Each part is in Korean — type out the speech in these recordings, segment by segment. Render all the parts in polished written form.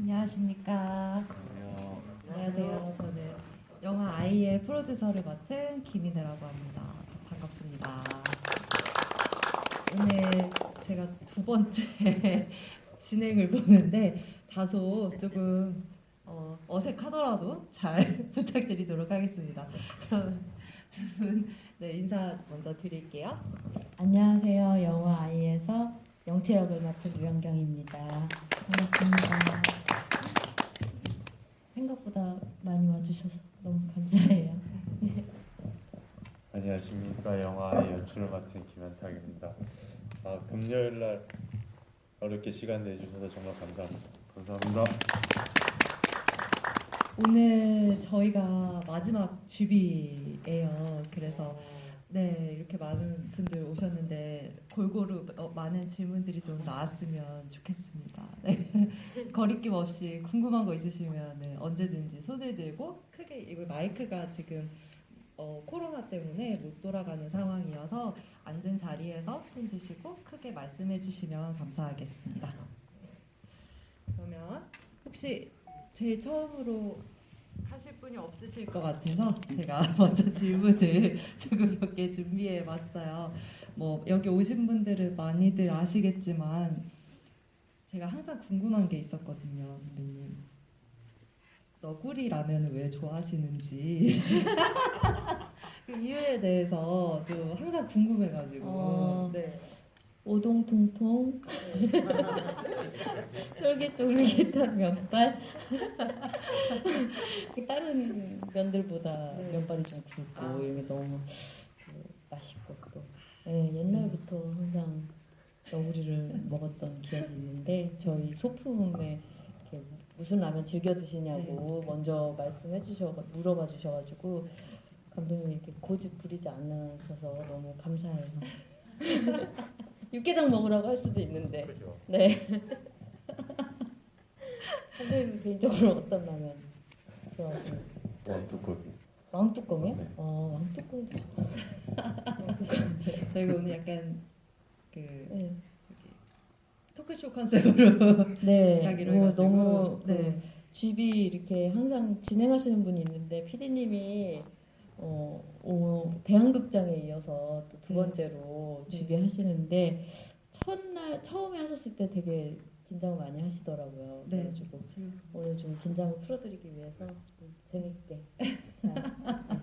안녕하십니까. 안녕하세요. 저는 영화 아이의 프로듀서를 맡은 김인혜라고 합니다. 반갑습니다. 오늘 제가 두 번째 진행을 보는데 다소 조금 어색하더라도 잘 부탁드리도록 하겠습니다. 그럼 두 분 인사 먼저 드릴게요. 안녕하세요. 영화 아이에서 영채 역을 맡은 유연경입니다. 반갑습니다. 생각보다 많이 와주셔서 너무 감사해요. 안녕하십니까. 영화의 연출을 맡은 김현탁입니다. 금요일 날 어렵게 시간 내주셔서 정말 감사합니다. 감사합니다. 오늘 저희가 마지막 쥐비예요. 그래서 이렇게 많은 분들 오셨는데 골고루 많은 질문들이 좀 나왔으면 좋겠습니다. 네. 거리낌 없이 궁금한 거 있으시면 언제든지 손을 들고 크게 이거 마이크가 지금 코로나 때문에 못 돌아가는 상황이어서 앉은 자리에서 손 드시고 크게 말씀해 주시면 감사하겠습니다. 그러면 혹시 제일 처음으로 하실 분이 없으실 것 같아서 제가 먼저 질문을 조금 몇 개 준비해 봤어요. 뭐 여기 오신 분들은 많이들 아시겠지만 제가 항상 궁금한 게 있었거든요, 선배님. 너구리 라면을 왜 좋아하시는지 그 이유에 대해서 좀 항상 궁금해가지고. 네. 오동통통 쫄깃쫄깃한 면발 다른 면들보다 네. 면발이 좀 굵고 이게 너무 맛있고 또 옛날부터 항상 너구리를 먹었던 기억이 있는데 저희 소품에 이렇게 무슨 라면 즐겨 드시냐고 먼저 물어봐 주셔가지고 감독님이 이렇게 고집 부리지 않으셔서 너무 감사해요. 육개장 먹으라고 할 수도 있는데. 그렇죠. 네. 선생님 개인적으로 어떤 라면 좋아하시는지? 왕뚜껑. 왕뚜껑이요? 네. 왕뚜껑. 저희가 오늘 약간 그 네. 토크쇼 컨셉으로 네. 하기로 해가지고. 너무 네. 집이 이렇게 항상 진행하시는 분이 있는데 PD님이 대한극장에 이어서 또 두 네. 번째로 네. 집이 하시는데 첫날 처음에 하셨을 때 되게 긴장을 많이 하시더라고요. 네. 그래가지고 지금 오늘 좀 긴장을 풀어드리기 위해서 좀 재밌게 잘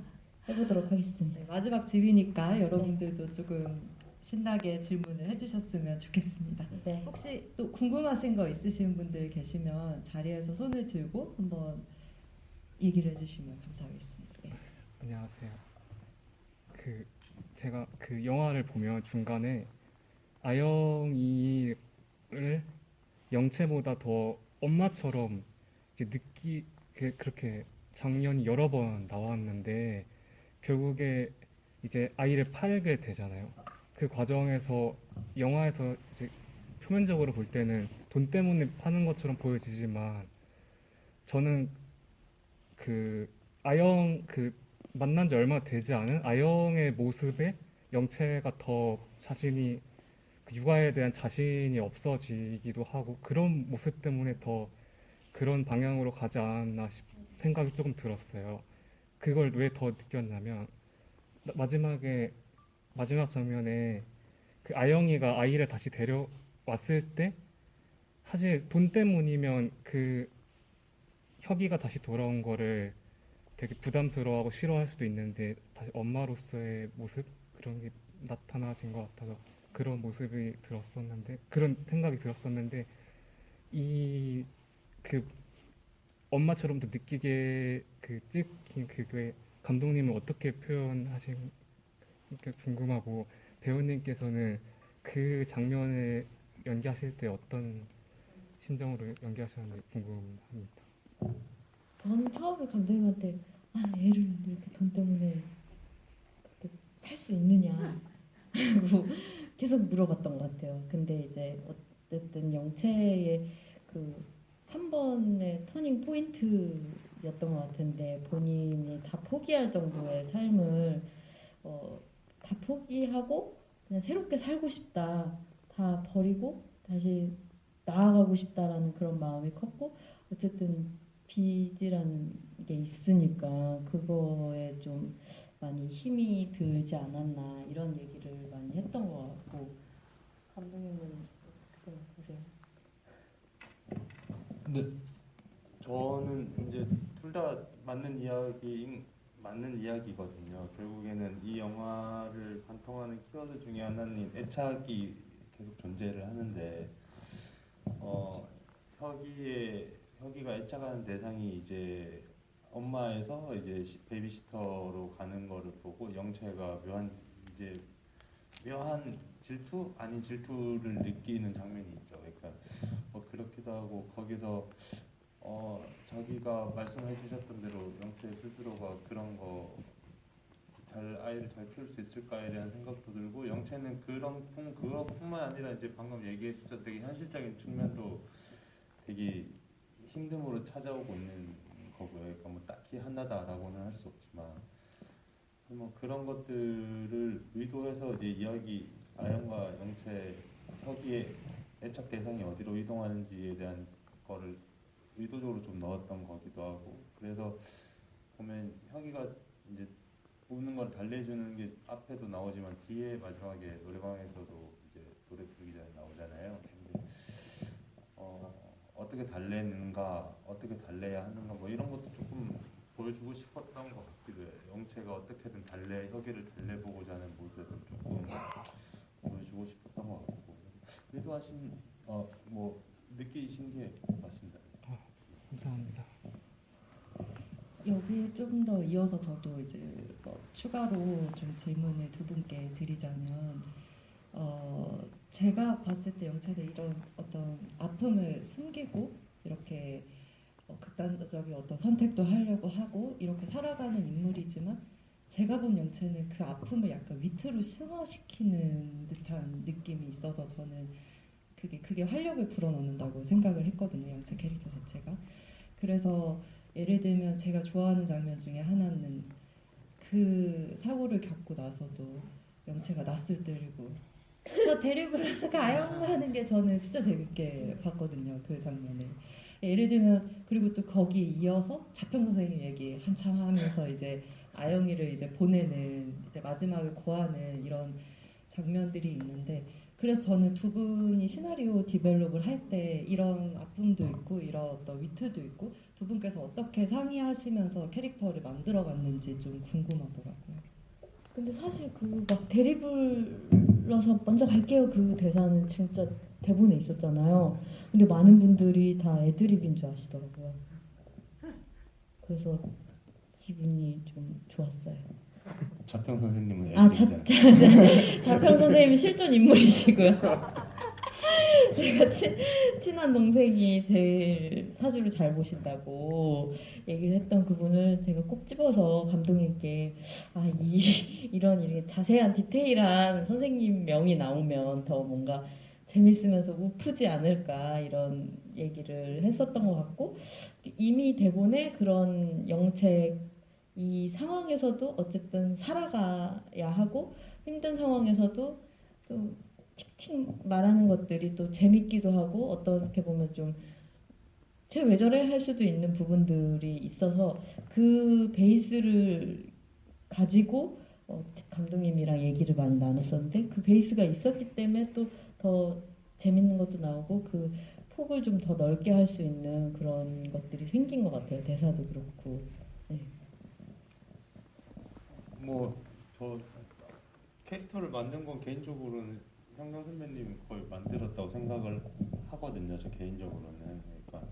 해보도록 하겠습니다. 마지막 집이니까 여러분들도 조금 신나게 질문을 해주셨으면 좋겠습니다. 네. 혹시 또 궁금하신 거 있으신 분들 계시면 자리에서 손을 들고 한번 얘기를 해주시면 감사하겠습니다. 네. 안녕하세요. 제가 그 영화를 보면 중간에 아영이를 영채보다 더 엄마처럼 이제 그렇게 장면이 여러 번 나왔는데 결국에 이제 아이를 팔게 되잖아요. 그 과정에서 영화에서 이제 표면적으로 볼 때는 돈 때문에 파는 것처럼 보여지지만 저는 만난 지 얼마 되지 않은 아영의 모습에 영채가 더 육아에 대한 자신이 없어지기도 하고 그런 모습 때문에 더 그런 방향으로 가지 않았나 생각이 조금 들었어요. 그걸 왜 더 느꼈냐면 마지막 장면에 그 아영이가 아이를 다시 데려왔을 때 사실 돈 때문이면 그 혁이가 다시 돌아온 거를 되게 부담스러워하고 싫어할 수도 있는데 다시 엄마로서의 모습 그런 게 나타나진 것 같아서 그런 생각이 들었었는데 이 그 엄마처럼도 느끼게 찍힌 그게 감독님은 어떻게 표현하신 게 궁금하고 배우님께서는 그 장면을 연기하실 때 어떤 심정으로 연기하셨는지 궁금합니다. 저는 처음에 감독님한테 애를 이렇게 돈 때문에 그렇게 팔 수 있느냐 고 계속 물어봤던 것 같아요. 근데 이제 어쨌든 영채의 그 한 번의 터닝 포인트였던 것 같은데 본인이 다 포기할 정도의 삶을 다 포기하고 그냥 새롭게 살고 싶다, 다 버리고 다시 나아가고 싶다라는 그런 마음이 컸고 어쨌든 빚이라는 게 있으니까 그거에 좀 많이 힘이 들지 않았나 이런 얘기를 많이 했던 것 같고 감독님은 어떻게 생각하세요? 저는 이제 둘 다 맞는 이야기거든요. 결국에는 이 영화를 관통하는 키워드 중에 하나는 애착이 계속 존재를 하는데 혁이가 애착하는 대상이 이제 엄마에서 이제 베이비시터로 가는 거를 보고 영채가 묘한 질투 아닌 질투를 느끼는 장면이 있죠. 그러니까 그렇기도 하고 거기서 자기가 말씀해 주셨던 대로 영채 스스로가 그런 거 아이를 잘 키울 수 있을까에 대한 생각도 들고 영채는 그것뿐만 아니라 이제 방금 얘기해 주셨던 되게 현실적인 측면도 되게 힘듦으로 찾아오고 있는 거고요. 그러니까 뭐 딱히 하나다라고는 할 수 없지만 뭐 그런 것들을 의도해서 이제 아영과 영채 혁이의 애착 대상이 어디로 이동하는지에 대한 거를 의도적으로 좀 넣었던 거기도 하고 그래서 보면 혁이가 이제 우는 걸 달래주는 게 앞에도 나오지만 뒤에 마지막에 노래방에서도 이제 노래 부르기 전에 나오잖아요. 근데 어떻게 달래는가, 어떻게 달래야 하는가 뭐 이런 것도 조금 보여주고 싶었던 것 같기도 해요. 영채가 어떻게든 혁이를 달래보고자 하는 모습을 조금 보여주고 싶었던 것 같고 의도하신 뭐 느끼신 게 맞습니다. 감사합니다. 여기에 좀 더 이어서 저도 이제 뭐 추가로 좀 질문을 두 분께 드리자면 제가 봤을 때 영채는 이런 어떤 아픔을 숨기고 이렇게 극단적인 어떤 선택도 하려고 하고 이렇게 살아가는 인물이지만 제가 본 영채는 그 아픔을 약간 위트로 승화시키는 듯한 느낌이 있어서 저는 그게 활력을 불어넣는다고 생각을 했거든요. 영채 캐릭터 자체가. 그래서 예를 들면 제가 좋아하는 장면 중에 하나는 그 사고를 겪고 나서도 영채가 낯을 들고 저 대리불러서 가요 하는 게 저는 진짜 재밌게 봤거든요. 그 장면을. 예를 들면 그리고 또 거기에 이어서 자평 선생님 얘기 한참 하면서 이제 아영이를 이제 보내는 이제 마지막을 고하는 이런 장면들이 있는데 그래서 저는 두 분이 시나리오 디벨롭을 할 때 이런 아픔도 있고 이런 어떤 위트도 있고 두 분께서 어떻게 상의하시면서 캐릭터를 만들어갔는지 좀 궁금하더라고요. 근데 사실 그 막 대리불러서 먼저 갈게요 그 대사는 진짜 대본에 있었잖아요. 근데 많은 분들이 다 애드립인 줄 아시더라고요. 그래서 기분이 좀 좋았어요. 자평 선생님은 아, 애들이잖아요. 자평 선생님이 실존 인물이시고요. 제가 친한 동생이 제일 사주를 잘 보신다고 얘기를 했던 그분을 제가 꼭 집어서 감독님께 이런 이렇게 자세한 디테일한 선생님 명이 나오면 더 뭔가 재밌으면서 우프지 않을까 이런 얘기를 했었던 것 같고 이미 대본에 그런 영책 이 상황에서도 어쨌든 살아가야 하고 힘든 상황에서도 또 틱틱 말하는 것들이 또 재밌기도 하고 어떻게 보면 좀 쟤 왜 저래 할 수도 있는 부분들이 있어서 그 베이스를 가지고 감독님이랑 얘기를 많이 나눴었는데 그 베이스가 있었기 때문에 또 더 재밌는 것도 나오고 그 폭을 좀 더 넓게 할 수 있는 그런 것들이 생긴 것 같아요. 대사도 그렇고. 네. 뭐 저 캐릭터를 만든 건 개인적으로는 형경 선배님 거의 만들었다고 생각을 하거든요. 저 개인적으로는. 그러니까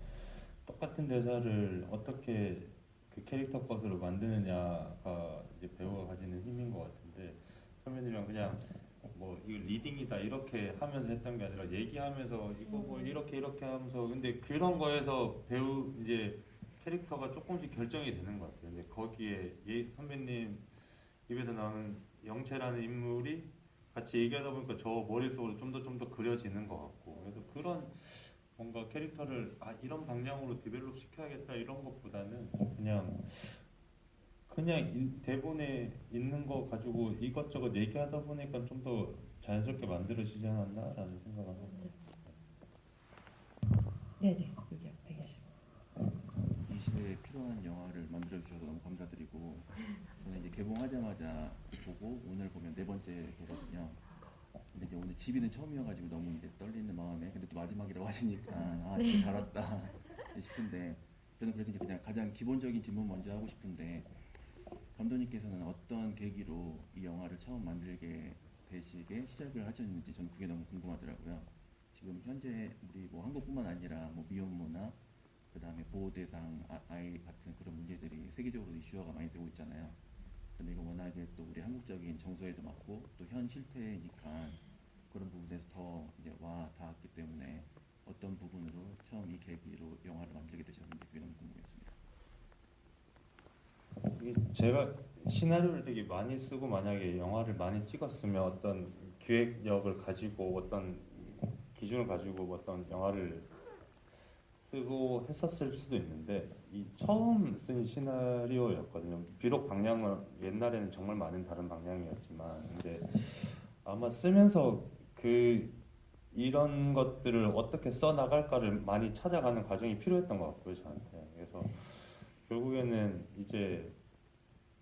똑같은 대사를 어떻게 그 캐릭터 것으로 만드느냐가 이제 배우가 가지는 힘인 것 같은데 선배님이랑 그냥 뭐 이거 리딩이다 이렇게 하면서 했던 게 아니라 얘기하면서 이거 뭐 이렇게 하면서 근데 그런 거에서 배우 이제 캐릭터가 조금씩 결정이 되는 것 같아요. 근데 거기에 선배님 입에서 나오는 영채라는 인물이 같이 얘기하다 보니까 저 머릿속으로 좀 더 그려지는 것 같고 그래서 그런 뭔가 캐릭터를 이런 방향으로 디벨롭 시켜야겠다 이런 것보다는 그냥 대본에 있는 거 가지고 이것저것 얘기하다 보니까 좀 더 자연스럽게 만들어지지 않았나라는 생각을 합니다. 네네 여기 앞에 계시고. 필요한 영화를 만들어 주셔서 너무 감사드리고 저는 이제 개봉하자마자 보고 오늘 보면 네 번째 보거든요. 근데 이제 오늘 집이는 처음이어가지고 너무 이제 떨리는 마음에 근데 또 마지막이라고 하시니까 아 진짜 잘 왔다 싶은데 저는 그래서 이제 그냥 가장 기본적인 질문 먼저 하고 싶은데 감독님께서는 어떤 계기로 이 영화를 처음 만들게 되시게 시작을 하셨는지 저는 그게 너무 궁금하더라고요. 지금 현재 우리 뭐 한국뿐만 아니라 뭐 미혼모나 그다음에 보호 대상 아이 같은 그런 문제들이 세계적으로 이슈화가 많이 되고 있잖아요. 근데 이거 워낙에 또 우리 한국적인 정서에도 맞고 또 현 실태니까 그런 부분에서 더 이제 와 닿았기 때문에 어떤 부분으로 처음 이 계기로 영화를 만들게 되셨는지 그게 너무 궁금했습니다. 이게 제가 시나리오를 되게 많이 쓰고 만약에 영화를 많이 찍었으면 어떤 기획력을 가지고 어떤 기준을 가지고 어떤 영화를 쓰고 했었을 수도 있는데 이 처음 쓴 시나리오였거든요. 비록 방향은 옛날에는 정말 많은 다른 방향이었지만 근데 아마 쓰면서 그 이런 것들을 어떻게 써 나갈까를 많이 찾아가는 과정이 필요했던 것 같고요 저한테. 그래서 결국에는 이제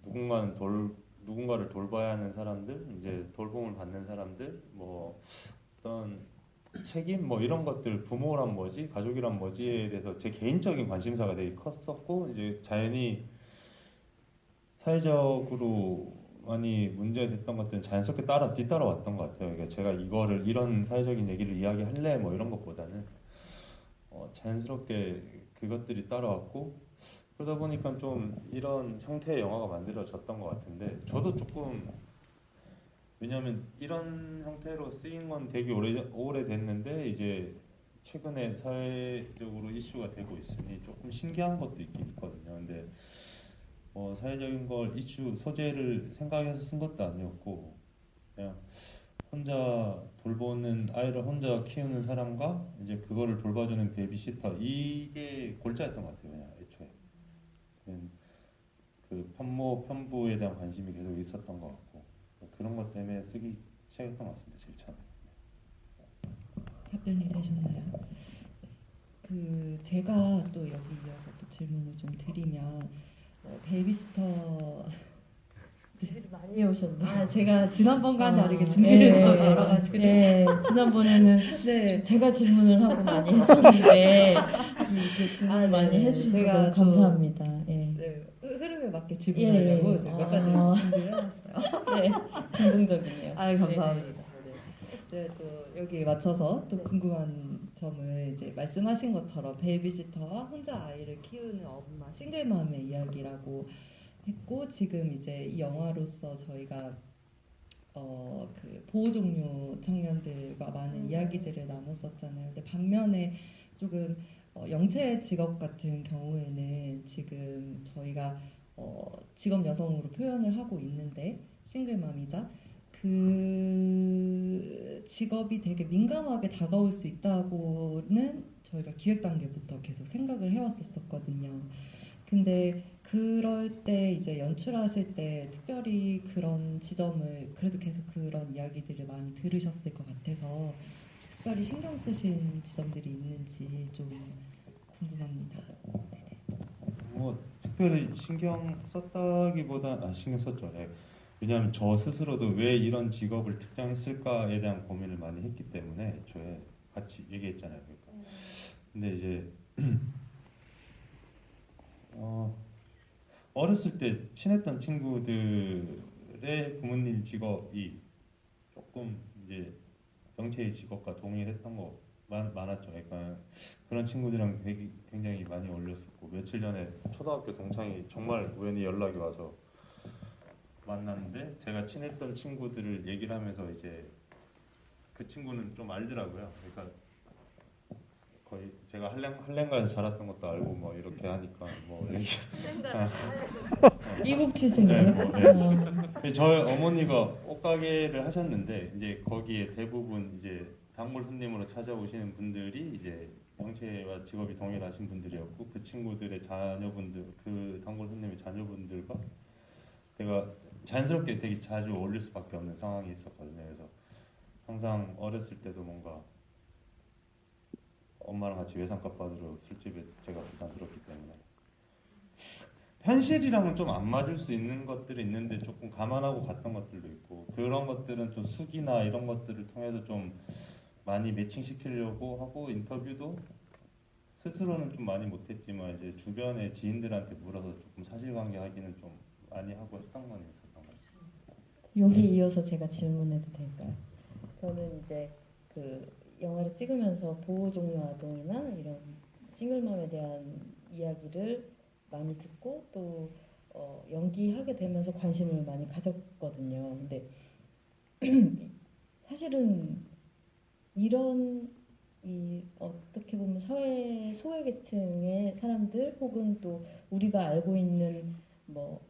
누군가를 돌봐야 하는 사람들, 이제 돌봄을 받는 사람들, 뭐 어떤 책임 뭐 이런 것들, 부모란 뭐지, 가족이란 뭐지에 대해서 제 개인적인 관심사가 되게 컸었고 이제 자연히 사회적으로 많이 문제가 됐던 것들은 자연스럽게 뒤따라왔던 것 같아요. 그러니까 제가 이거를 이런 사회적인 얘기를 이야기할래 뭐 이런 것보다는 자연스럽게 그것들이 따라왔고 그러다 보니까 좀 이런 형태의 영화가 만들어졌던 것 같은데 저도 조금 왜냐하면 이런 형태로 쓰인 건 되게 오래됐는데 이제 최근에 사회적으로 이슈가 되고 있으니 조금 신기한 것도 있긴 있거든요. 근데 사회적인 걸 이슈 소재를 생각해서 쓴 것도 아니었고 그냥 혼자 돌보는 아이를 혼자 키우는 사람과 이제 그거를 돌봐주는 베이비시터 이게 골자였던 것 같아요. 그냥 애초에 그 편부에 대한 관심이 계속 있었던 것 같고 그런 것 때문에 쓰기 시작했던 것 같습니다. 제일 처음에. 답변이 되셨나요? 그 제가 또 여기 이어서 또 질문을 좀 드리면 베이비시터 준비를 많이 해오셨네요. 제가 지난번과는 다르게 준비를 좀 열어가지고 네, 지난번에는 네. 제가 질문을 하고 많이 했었는데 이렇게 질문을 많이 네네. 해주셔서 제가 너무 또 감사합니다. 예. 네, 흐름에 맞게 질문하려고 예. 제가 몇 가지 아. 준비를 해놨어요. 네, 감동적이네요. 감사합니다. 네, 또 여기에 맞춰서 또 궁금한 점을 이제 말씀하신 것처럼 베이비시터와 혼자 아이를 키우는 엄마, 싱글맘의 이야기라고 했고 지금 이제 이 영화로서 저희가 그 보호 종료 청년들과 많은 이야기들을 나눴었잖아요. 근데 반면에 조금 영체 직업 같은 경우에는 지금 저희가 직업 여성으로 표현을 하고 있는데 싱글맘이자 그 직업이 되게 민감하게 다가올 수 있다고는 저희가 기획 단계부터 계속 생각을 해왔었거든요. 근데 그럴 때 이제 연출하실 때 특별히 그런 지점을 그래도 계속 그런 이야기들을 많이 들으셨을 것 같아서 혹시 특별히 신경 쓰신 지점들이 있는지 좀 궁금합니다. 뭐 특별히 신경 썼다기보다 신경 썼죠. 예. 왜냐하면 저 스스로도 왜 이런 직업을 특정했을까에 대한 고민을 많이 했기 때문에 애초에 같이 얘기했잖아요. 그러니까. 근데 이제 어렸을 때 친했던 친구들의 부모님 직업이 조금 이제 정체의 직업과 동일했던 거 많았죠. 그러니까 그런 친구들이랑 굉장히 많이 어울렸었고 며칠 전에 초등학교 동창이 정말 우연히 연락이 와서 만났는데 제가 친했던 친구들을 얘기를 하면서 이제 그 친구는 좀 알더라고요. 그러니까 거의 제가 할렘가에서 자랐던 것도 알고 뭐 이렇게 하니까 뭐 얘기. 미국 출생이에요. 네, 뭐, 네. 저희 어머니가 옷가게를 하셨는데 이제 거기에 대부분 이제 단골 손님으로 찾아오시는 분들이 이제 영체와 직업이 동일하신 분들이었고 그 친구들의 자녀분들, 그 단골 손님의 자녀분들과 제가 자연스럽게 되게 자주 어울릴 수밖에 없는 상황이 있었거든요. 그래서 항상 어렸을 때도 뭔가 엄마랑 같이 외상값 받으러 술집에 제가 부담스럽기 때문에 현실이랑은 좀 안 맞을 수 있는 것들이 있는데 조금 감안하고 갔던 것들도 있고 그런 것들은 좀 수기나 이런 것들을 통해서 좀 많이 매칭시키려고 하고 인터뷰도 스스로는 좀 많이 못했지만 이제 주변의 지인들한테 물어서 조금 사실관계 확인은 좀 많이 하고 했던 건 있었던 것 같습니다. 여기 이어서 제가 질문해도 될까요? 저는 이제 그 영화를 찍으면서 보호 종료 아동이나 이런 싱글맘에 대한 이야기를 많이 듣고 또 연기하게 되면서 관심을 많이 가졌거든요. 근데 사실은 이런 이 어떻게 보면 사회 소외계층의 사람들 혹은 또 우리가 알고 있는 뭐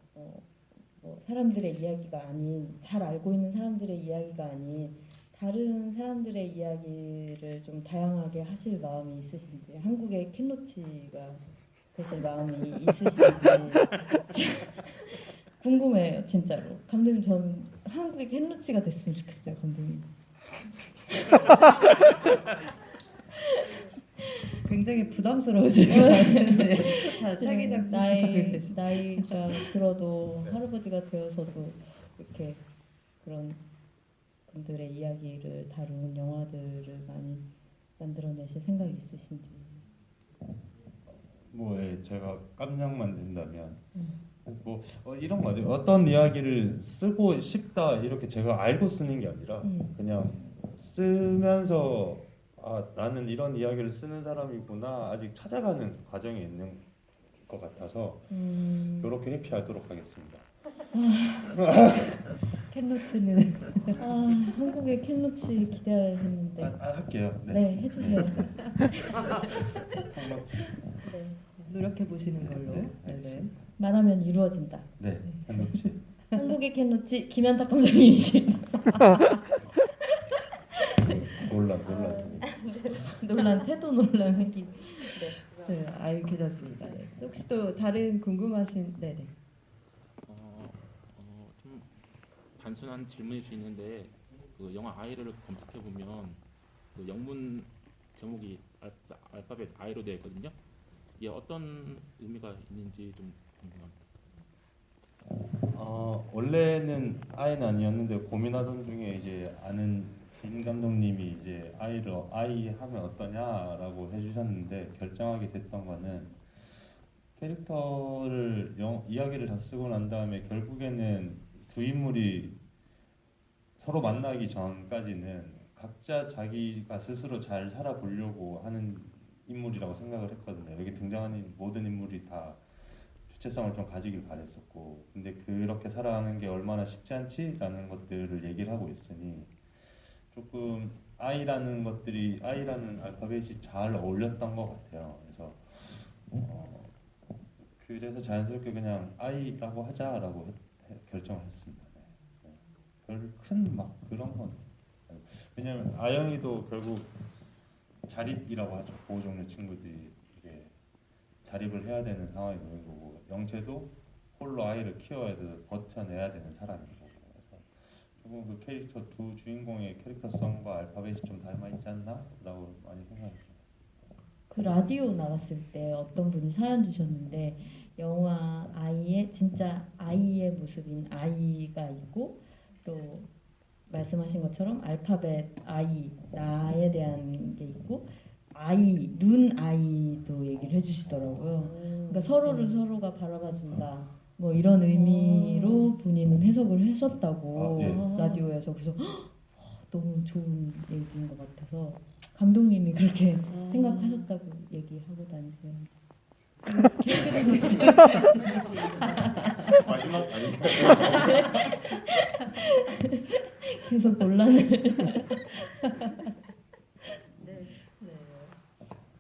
사람들의 이야기가 아닌 잘 알고 있는 사람들의 이야기가 아닌 다른 사람들의 이야기를 좀 다양하게 하실 마음이 있으신지 한국의 캔로치가 되실 마음이 있으신지 궁금해요 진짜로. 감독님 저는 한국의 캔로치가 됐으면 좋겠어요 감독님. 굉장히 부담스러우실 것 같은데 다 차기작 나이가 들어도 할아버지가 되어서도 이렇게 그런 분들의 이야기를 다룬 영화들을 많이 만들어내실 생각이 있으신지. 뭐 제가 깜냥만 된다면 뭐 이런 거 같아요. 어떤 이야기를 쓰고 싶다 이렇게 제가 알고 쓰는 게 아니라 그냥 쓰면서 아 나는 이런 이야기를 쓰는 사람이구나 아직 찾아가는 과정에 있는 것 같아서 이렇게 회피하도록 하겠습니다. 캔로치는 한국의 캔로치 기대했는데. 할게요. 네, 해주세요. 네. 노력해 보시는 걸로. 네, 네네. 말하면 이루어진다. 네, 캔로치. 한국의 캔로치 김현탁 감독님이십니다. 논란. 논란, 태도 논란 생기. 네, 아유 괜찮습니다. 네. 혹시 또 다른 궁금하신 네네. 좀 단순한 질문일 수 있는데 그 영화 아이를 검색해 보면 그 영문 제목이 알파벳 I로 되어 있거든요. 이게 어떤 의미가 있는지 좀 궁금합니다. 원래는 아이는 아니었는데 고민하던 중에 이제 아는 김 감독님이 이제 아이 하면 어떠냐라고 해주셨는데 결정하게 됐던 거는 캐릭터를 이야기를 다 쓰고 난 다음에 결국에는 두 인물이 서로 만나기 전까지는 각자 자기가 스스로 잘 살아보려고 하는 인물이라고 생각을 했거든요. 여기 등장하는 모든 인물이 다 주체성을 좀 가지길 바랬었고 근데 그렇게 살아가는 게 얼마나 쉽지 않지라는 것들을 얘기를 하고 있으니 조금 아이라는 알파벳이 잘 어울렸던 것 같아요. 그래서 자연스럽게 그냥 아이라고 하자라고 결정을 했습니다. 네. 별 큰 막 그런 건 왜냐면 아영이도 결국 자립이라고 하죠. 보호종료 친구들이 이게 자립을 해야 되는 상황이 오는 거고 영채도 홀로 아이를 키워야 돼서 버텨내야 되는 사람이고 그래서 조금 그 캐릭터 두 주인공의 캐릭터성과 알파벳이 좀 닮아 있지 않나라고 많이 생각했어요. 그 라디오 나갔을 때 어떤 분이 사연 주셨는데 영화 아이의 진짜 아이의 모습인 아이가 있고 또 말씀하신 것처럼 알파벳 아이 나에 대한 게 있고 아이 눈 아이도 얘기를 해주시더라고요. 그러니까 서로가 바라봐준다 뭐 이런 의미로 본인은 해석을 했었다고 라디오에서 그래서 너무 좋은 얘기인 것 같아서 감독님이 그렇게 생각하셨다고 얘기하고 다니세요. 마지막 아닌가? 계속 논란을. 네.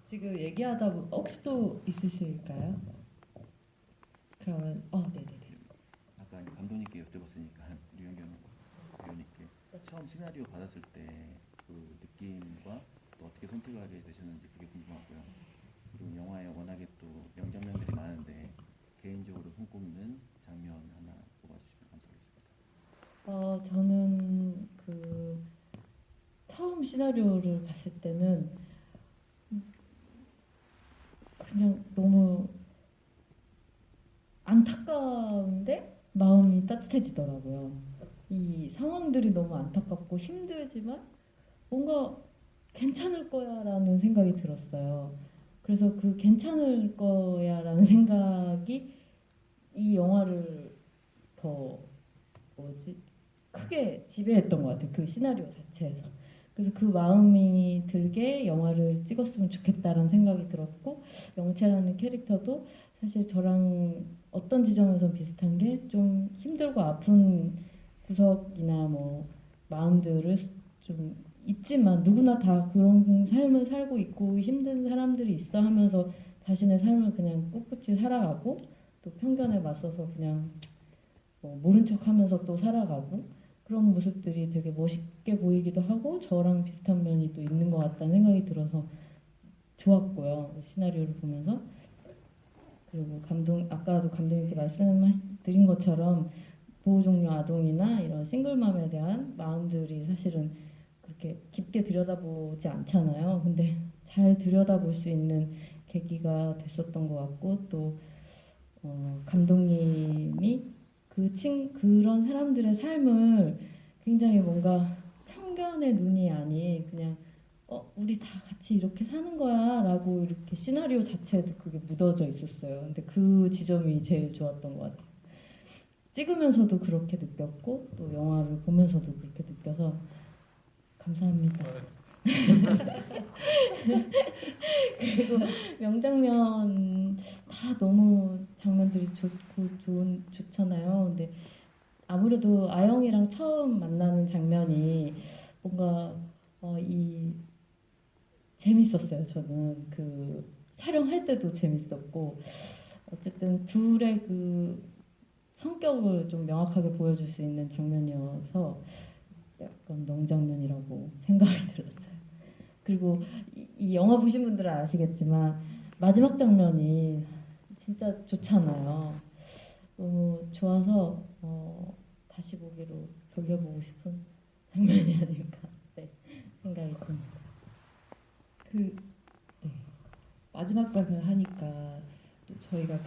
지금 얘기하다 혹시 또 있으실까요? 그러면 네네네. 아까 이제 감독님께 여쭤봤으니까 류현경 배우님께 처음 시나리오 받았을 때 그 느낌과 또 어떻게 선택을 하게 되셨는지 그게 궁금하고요. 그리고 영화에 워낙에 또 명장면들이 많은데 개인적으로 손꼽는 장면 하나 뽑아주시면 감사하겠습니다. 저는 그 처음 시나리오를 봤을 때는 그냥 너무 마음이 따뜻해지더라고요. 이 상황들이 너무 안타깝고 힘들지만 뭔가 괜찮을 거야라는 생각이 들었어요. 그래서 그 괜찮을 거야라는 생각이 이 영화를 더 크게 지배했던 것 같아요. 그 시나리오 자체에서. 그래서 그 마음이 들게 영화를 찍었으면 좋겠다라는 생각이 들었고, 영채라는 캐릭터도 사실 저랑 어떤 지점에서 비슷한 게 좀 힘들고 아픈 구석이나 뭐 마음들을 좀 있지만 누구나 다 그런 삶을 살고 있고 힘든 사람들이 있어 하면서 자신의 삶을 그냥 꿋꿋이 살아가고 또 편견에 맞서서 그냥 뭐 모른 척하면서 또 살아가고 그런 모습들이 되게 멋있게 보이기도 하고 저랑 비슷한 면이 또 있는 것 같다는 생각이 들어서 좋았고요. 시나리오를 보면서. 그리고 아까도 감독님께 말씀드린 것처럼 보호종료 아동이나 이런 싱글맘에 대한 마음들이 사실은 그렇게 깊게 들여다보지 않잖아요. 근데 잘 들여다볼 수 있는 계기가 됐었던 것 같고 또 감독님이 그런 사람들의 삶을 굉장히 뭔가 편견의 눈이 아닌 그냥 우리 다 같이 이렇게 사는 거야 라고 이렇게 시나리오 자체에도 그게 묻어져 있었어요. 근데 그 지점이 제일 좋았던 것 같아요. 찍으면서도 그렇게 느꼈고 또 영화를 보면서도 그렇게 느껴서 감사합니다. 그리고 명장면 다 너무 장면들이 좋잖아요. 근데 아무래도 아영이랑 처음 만나는 장면이 뭔가 재밌었어요. 저는 그 촬영할 때도 재밌었고 어쨌든 둘의 그 성격을 좀 명확하게 보여줄 수 있는 장면이어서 약간 명장면이라고 생각이 들었어요. 그리고 이 영화 보신 분들은 아시겠지만 마지막 장면이 진짜 좋잖아요. 너무 좋아서 다시 보기로 돌려보고 싶은 장면이 아닐까 생각이 듭니다. 네. 마지막 장면 하니까 또 저희가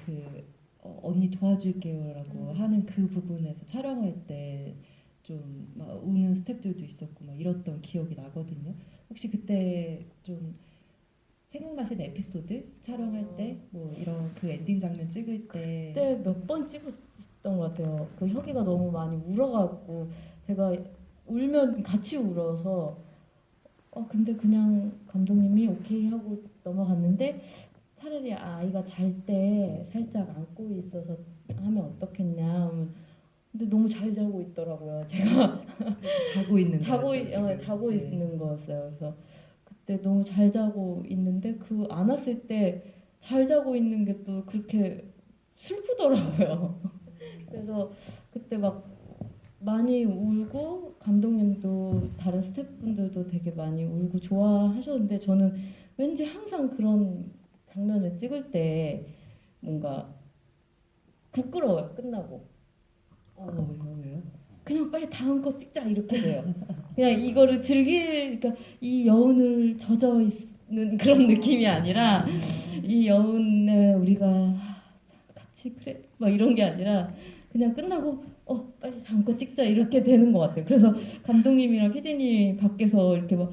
언니 도와줄게요라고 하는 그 부분에서 촬영할 때 좀 막 우는 스태프들도 있었고 막 이랬던 기억이 나거든요. 혹시 그때 좀 생각나시는 에피소드 촬영할 때 뭐 이런 그 엔딩 장면 찍을 때 그때 몇 번 찍었던 것 같아요. 그 혁이가 너무 많이 울어갖고 제가 울면 같이 울어서 근데 그냥 감독님이 오케이 하고 넘어갔는데 차라리 아이가 잘 때 살짝 안고 있어서 하면 어떻겠냐. 근데 너무 잘 자고 있더라고요. 제가 자고 있는 자고 네. 있는 거였어요. 그래서 그때 너무 잘 자고 있는데 그 안았을 때 잘 자고 있는 게 또 그렇게 슬프더라고요. 그래서 그때 막 많이 울고 감독님도 다른 스태프분들도 되게 많이 울고 좋아하셨는데 저는 왠지 항상 그런 장면을 찍을 때 뭔가 부끄러워요. 끝나고 왜요? 그냥 빨리 다음 거 찍자 이렇게 돼요. 그냥 이거를 그러니까 이 여운을 젖어 있는 그런 느낌이 아니라 이 여운에 우리가 같이 그래 막 이런 게 아니라 그냥 끝나고 빨리 다음 거 찍자 이렇게 되는 것 같아요. 그래서 감독님이랑 PD님이 밖에서 이렇게 막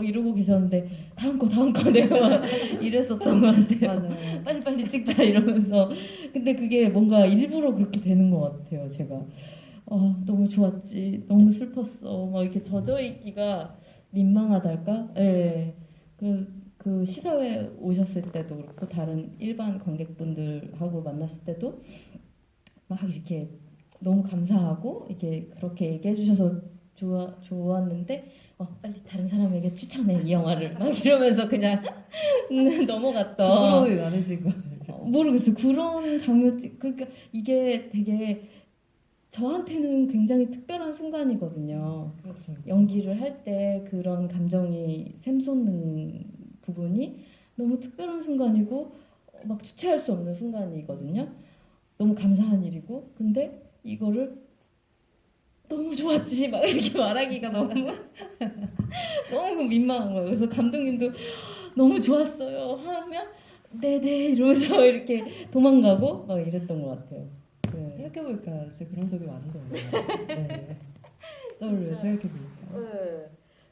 이러고 계셨는데 다음 거 내가 이랬었던 것 같아요. 맞아요. 빨리 찍자 이러면서 근데 그게 뭔가 일부러 그렇게 되는 것 같아요. 제가 너무 좋았지 너무 슬펐어 막 이렇게 젖어 있기가 민망하달까? 예. 그 시사회 오셨을 때도 그렇고 다른 일반 관객분들하고 만났을 때도 막 이렇게 너무 감사하고 이렇게 그렇게 얘기해 주셔서 좋았는데 빨리 다른 사람에게 추천해 이 영화를 막 이러면서 그냥 넘어갔던 부끄러움이 많으신 거 모르겠어요. 그런 장면 그러니까 이게 되게 저한테는 굉장히 특별한 순간이거든요. 그렇죠. 연기를 할 때 그런 감정이 샘솟는 부분이 너무 특별한 순간이고 막 주체할 수 없는 순간이거든요. 너무 감사한 일이고 근데 이거를 너무 좋았지 막 이렇게 말하기가 너무 너무 민망한 거예요. 그래서 감독님도 너무 좋았어요 하면 네네 이러면서 이렇게 도망가고 막 이랬던 것 같아요. 네. 생각해보니까 진짜 그런 적이 많은 것 같아요. 네. 떠올려 진짜. 생각해보니까. 네.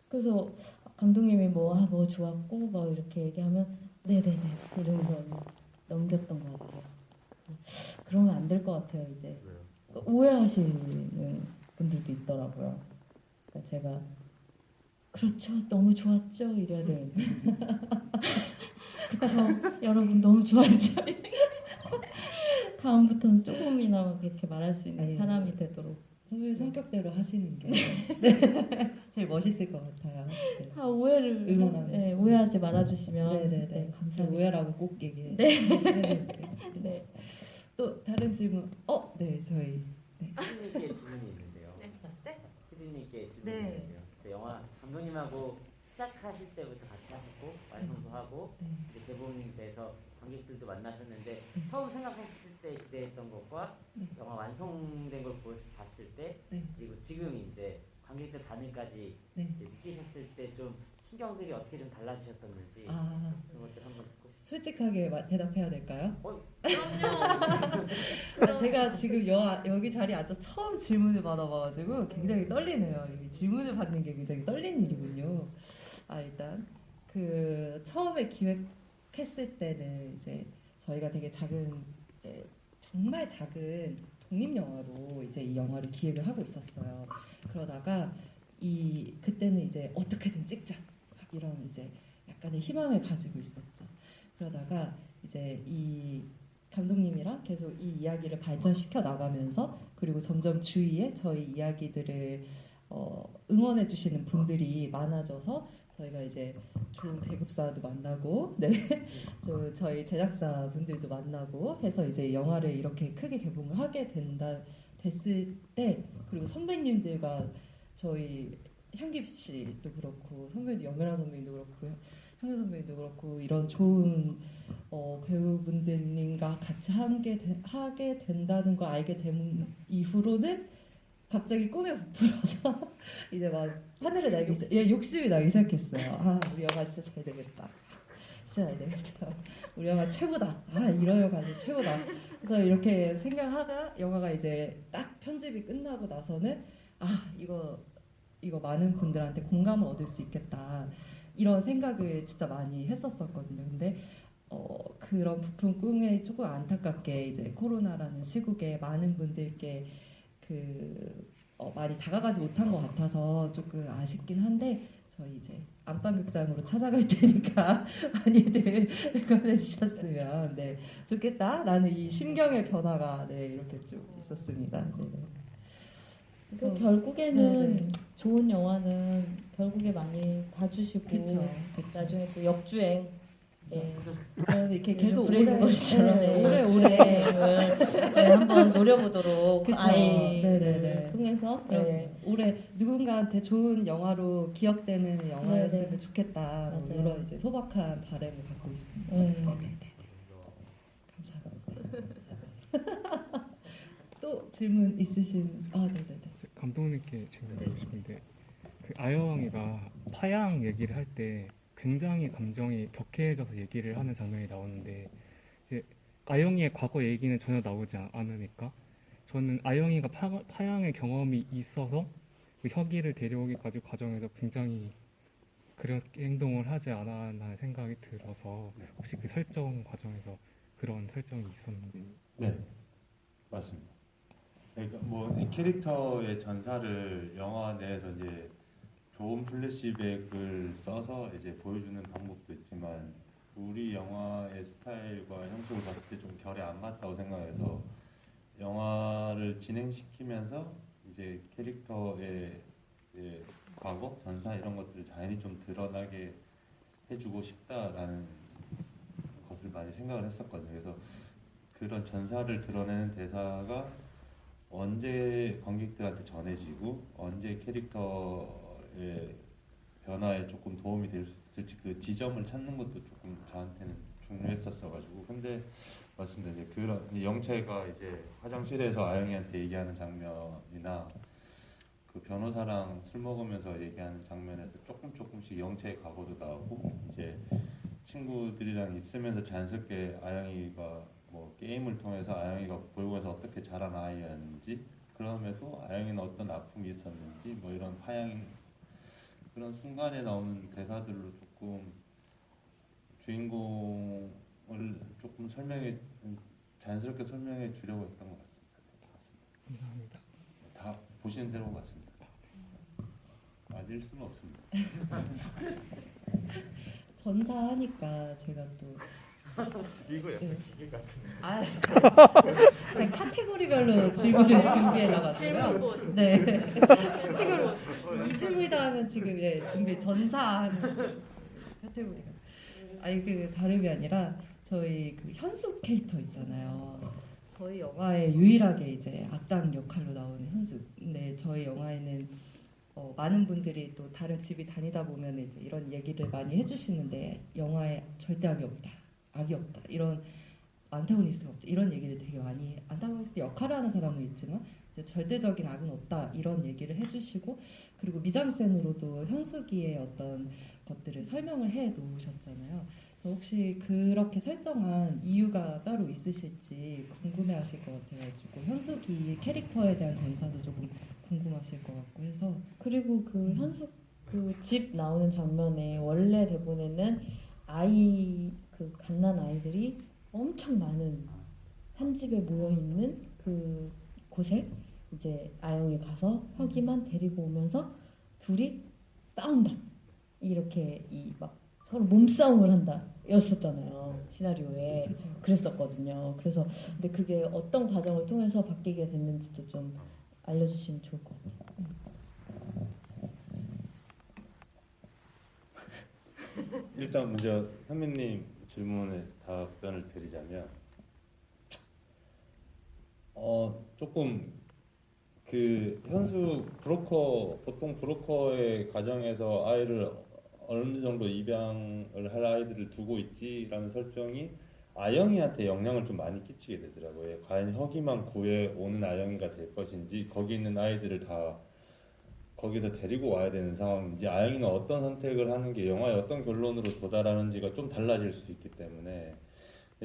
그래서 감독님이 뭐 좋았고 막 이렇게 얘기하면 네네네 이러면서 넘겼던 것 같아요. 그러면 안 될 것 같아요 이제. 오해하시는 분들도 있더라고요. 그러니까 제가 그렇죠 너무 좋았죠 이래야 되는데 그쵸 여러분 너무 좋았죠. 다음부터는 조금이나마 그렇게 말할 수 있는 아니, 사람이 되도록 선배님 성격대로 하시는 게 네. 제일 멋있을 것 같아요. 네. 다 오해를 응원합니다. 네, 오해하지 말아주시면 네네네. 네, 그 감사합니다. 오해라고 꼭 얘기해. 네. 해드릴게요. 네. 또 다른 질문. 네 저희. 피디님께 질문이 있는데요. 피디님께 질문이 네. 있는데요. 그 영화 감독님하고 시작하실 때부터 같이 하셨고 완성도 하고 네. 이제 개봉돼서 관객들도 만나셨는데 처음 생각하실 때 기대했던 것과 네. 영화 완성된 걸 봤을 때 네. 그리고 지금 이제 관객들 반응까지 네. 이제 느끼셨을 때 좀 신경들이 어떻게 좀 달라지셨었는지 아 그런 것들 한번 듣고 싶습니다. 솔직하게 대답해야 될까요? 그럼요. 제가 지금 여기 자리에 앉아 처음 질문을 받아봐가지고 굉장히 떨리네요. 이 질문을 받는 게 굉장히 떨리는 일이군요. 일단 그 처음에 기획했을 때는 이제 저희가 되게 작은 이제 정말 작은 독립 영화로 이제 이 영화를 기획을 하고 있었어요. 그러다가 그때는 이제 어떻게든 찍자 막 이런 이제 약간의 희망을 가지고 있었죠. 그러다가 이제 이 감독님이랑 계속 이 이야기를 발전시켜 나가면서 그리고 점점 주위에 저희 이야기들을 응원해 주시는 분들이 많아져서 저희가 이제 좋은 배급사도 만나고 저희 제작사 분들도 만나고 해서 이제 영화를 이렇게 크게 개봉을 하게 됐을 때 그리고 선배님들과 저희 향기 씨도 그렇고 선배님도 연매라 선배님도 그렇고 향기 선배님도 그렇고 이런 좋은 배우분들과 같이 하게 된다는 걸 알게 된 이후로는 갑자기 꿈에 부풀어서 이제 막 하늘을 욕심이 나기 시작했어요. 우리 영화 진짜 잘 되겠다. 진짜 잘 되겠다. 우리 영화 최고다. 이런 영화 진짜 최고다. 그래서 이렇게 생각하다 영화가 이제 딱 편집이 끝나고 나서는 이거 많은 분들한테 공감을 얻을 수 있겠다. 이런 생각을 진짜 많이 했었었거든요. 근데 그런 부푼 꿈에 조금 안타깝게 이제 코로나라는 시국에 많은 분들께 많이 다가가지 못한 것 같아서 조금 아쉽긴 한데 저희 이제 안방극장으로 찾아갈 테니까 많이들 응원해 주셨으면 좋겠다라는 이 심경의 변화가 이렇게 좀 있었습니다. 그 결국에는 네네. 좋은 영화는 결국에 많이 봐주시고 그쵸. 나중에 또 역주행 이렇게 계속 브레이브걸스처럼 오래 을 한번 노려보도록 그쵸. 아이를 네네네. 통해서 올해 누군가한테 좋은 영화로 기억되는 영화였으면 네네. 좋겠다. 뭐 맞아요. 이런 이제 소박한 바람을 갖고 있습니다. 네. 감사합니다. 또 질문 있으신? 네네네. 감독님께 질문드리고 싶은데 그 아영이가 파양 얘기를 할 때 굉장히 감정이 격해져서 얘기를 하는 장면이 나오는데 이제 아영이의 과거 얘기는 전혀 나오지 않으니까 저는 아영이가 파양의 경험이 있어서 그 혁이를 데려오기까지 과정에서 굉장히 그렇게 행동을 하지 않았나 생각이 들어서 혹시 그 설정 과정에서 그런 설정이 있었는지. 네, 맞습니다. 그러니까 이 캐릭터의 전사를 영화 내에서 이제 좋은 플래시백을 써서 이제 보여주는 방법도 있지만 우리 영화의 스타일과 형식을 봤을 때 좀 결이 안 맞다고 생각해서 영화를 진행시키면서 이제 캐릭터의 이제 과거, 전사 이런 것들을 자연히 좀 드러나게 해주고 싶다라는 것을 많이 생각을 했었거든요. 그래서 그런 전사를 드러내는 대사가 언제 관객들한테 전해지고 언제 캐릭터의 변화에 조금 도움이 될 수 있을지 그 지점을 찾는 것도 조금 저한테는 중요했었어가지고 근데 맞습니다. 이제 그런 영채가 이제 화장실에서 아영이한테 얘기하는 장면이나 그 변호사랑 술 먹으면서 얘기하는 장면에서 조금씩 영채의 과거도 나오고 이제 친구들이랑 있으면서 자연스럽게 아영이가 뭐 게임을 통해서 아영이가 골고에서 어떻게 자란 아이였는지, 그럼에도 아영이는 어떤 아픔이 있었는지, 뭐 이런 파양, 그런 순간에 나오는 대사들로 조금 주인공을 조금 자연스럽게 설명해 주려고 했던 것 같습니다. 감사합니다. 다 보시는 대로 같습니다. 맞을 수는 없습니다. 전사하니까 제가 또 이거 네. 기계 같은. 아, 제가 카테고리별로 질문을 준비해놔가지고요. 네. 카테고리 이 질문이다 하면 지금 준비 전사하는 카테고리가. 아니 그 다름이 아니라 저희 그 현숙 캐릭터 있잖아요. 저희 영화에 유일하게 이제 악당 역할로 나오는 현숙. 근데 저희 영화에는 많은 분들이 또 다른 집이 다니다 보면 이제 이런 얘기를 많이 해주시는데 영화에 절대 악이 없다, 악이 없다, 이런 안타고니스트가 없다 이런 얘기를 되게 많이 안타고니스트 역할을 하는 사람은 있지만 이제 절대적인 악은 없다 이런 얘기를 해주시고 그리고 미장센으로도 현숙이의 어떤 것들을 설명을 해 놓으셨잖아요. 그래서 혹시 그렇게 설정한 이유가 따로 있으실지 궁금해하실 것 같아가지고 현숙이 캐릭터에 대한 전사도 조금 궁금하실 것 같고 해서 그리고 그 현숙 그 집 나오는 장면에 원래 대본에는 아이 그 갓난 아이들이 엄청 많은 한 집에 모여 있는 그 곳에 이제 아영이 가서 혁이만 데리고 오면서 둘이 싸운다 이렇게 이 막 서로 몸싸움을 한다 였었잖아요 시나리오에. 그쵸. 그랬었거든요. 그래서 근데 그게 어떤 과정을 통해서 바뀌게 됐는지도 좀 알려주시면 좋을 것 같아요. 일단 먼저 선배님 질문에 답변을 드리자면 조금 그 현수 보통 브로커의 가정에서 아이를 어느 정도 입양을 할 아이들을 두고 있지라는 설정이 아영이한테 영향을 좀 많이 끼치게 되더라고요. 과연 혁이만 구해오는 아영이가 될 것인지 거기 있는 아이들을 다 거기서 데리고 와야 되는 상황인지 아영이는 어떤 선택을 하는 게 영화의 어떤 결론으로 도달하는지가 좀 달라질 수 있기 때문에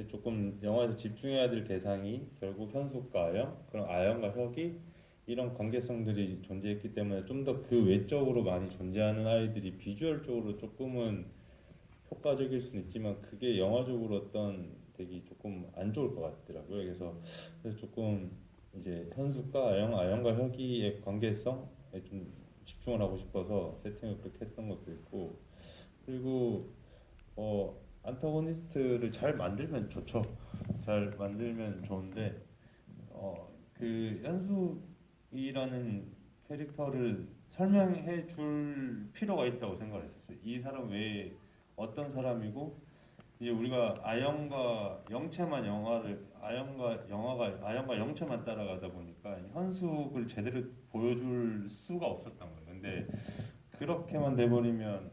조금 영화에서 집중해야 될 대상이 결국 현숙과 아영, 그럼 아영과 혁이 이런 관계성들이 존재했기 때문에 좀 더 그 외적으로 많이 존재하는 아이들이 비주얼적으로 조금은 효과적일 수는 있지만 그게 영화적으로 어떤 되게 조금 안 좋을 것 같더라고요. 그래서 조금 이제 현숙과 아영과 혁이의 관계성에 좀 집중을 하고 싶어서 세팅을 그렇게 했던 것도 있고 그리고 안타고니스트를 잘 만들면 좋죠. 잘 만들면 좋은데 그 현숙이라는 캐릭터를 설명해 줄 필요가 있다고 생각을 했었어요. 이 사람 왜 어떤 사람이고 이제 우리가 아영과 영채만 따라가다 보니까 현숙을 제대로 보여줄 수가 없었던 거예요. 근데 그렇게만 돼버리면